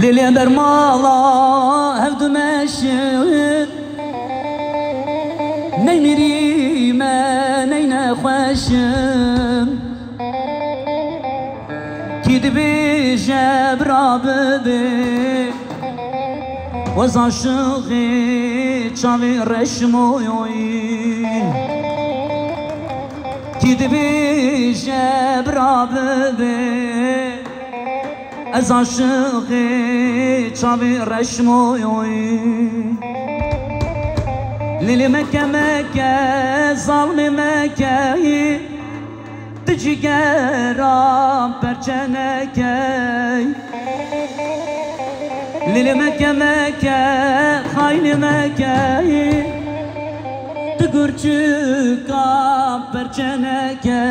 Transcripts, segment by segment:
ليلي برمالا هفدو ماشي نيمري ما نينا خوشم كدبي جبرا ببي وزا شغي تشامي رشموي كدبي جبرا ببي از عاشقی چاوی رشموی لیلی مکه مکه ظالم مکه تجیگرام پرچنکی لیلی مکه مکه خاین مکه تگرچکام پرچنکی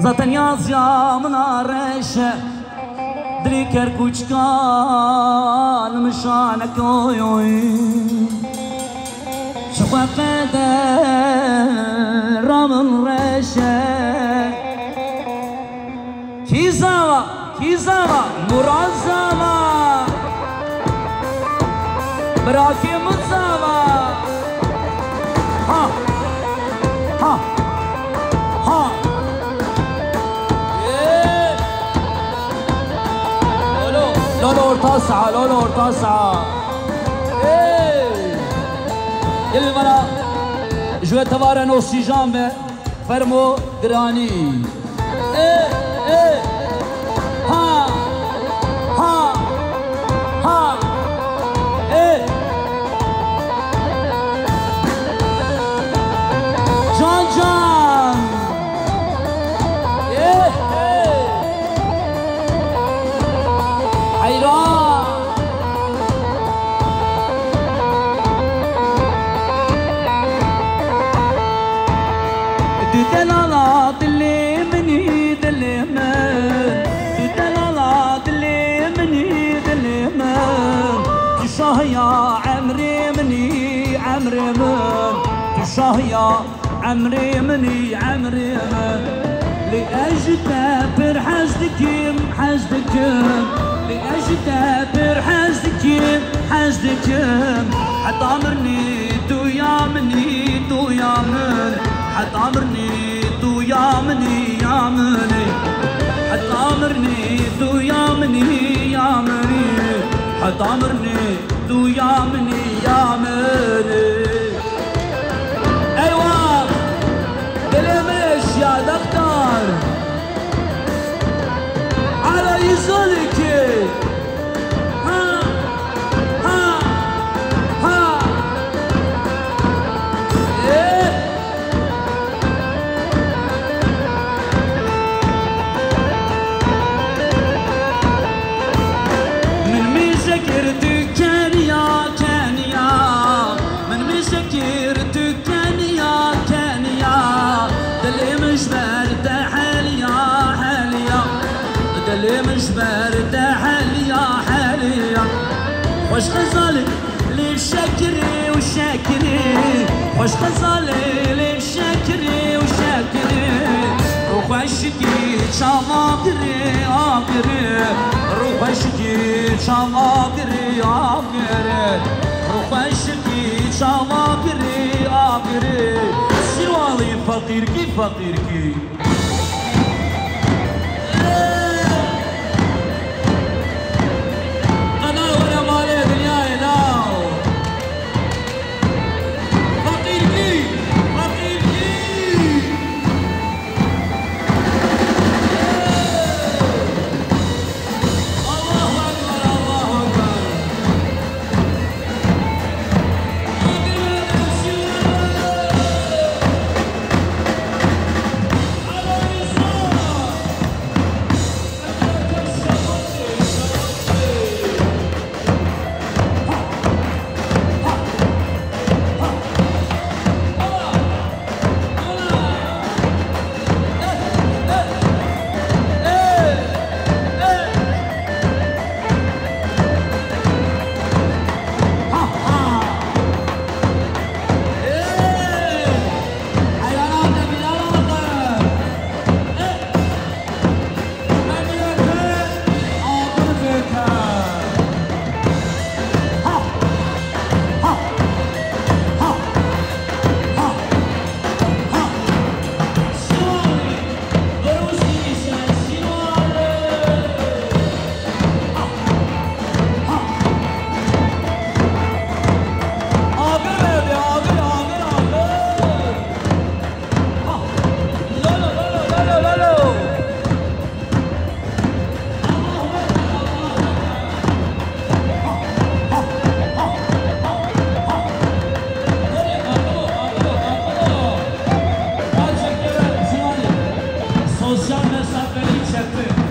zaten yaz yağmına reşe Driker kuçkan mışane koyoy Şafakede ramın reşe Kizava, murazzava Bırakı mutzava Ha لولو ارتصع لولو ارتصع يلي مرا جوه تبارا نوسي جامبه فرمو دراني ها ها ها جان جان دلالات اللي مني دلمن دلالات اللي مني دلمن تشاه يا عمري مني عمري من تشاه يا عمري مني عمري من لأجتبر حزدكم حزدكم لأجتبر حزدكم حزدكم حتى عمرني دويا مني دويا من حتى عمرني دويا مني يا مني حتى عمرني دويا مني يا مني حتى عمرني دويا مني يا مني ايوه دلمش يا دكتور على يزولك خوش غزالي للشاكري والشاكري خوش غزالي للشاكري والشاكري روحشكي شاماكري آكري روحشكي شاماكري آكري روحشكي شاماكري آكري سوالي فقيركي فقيركي sosyal mesafeli çepi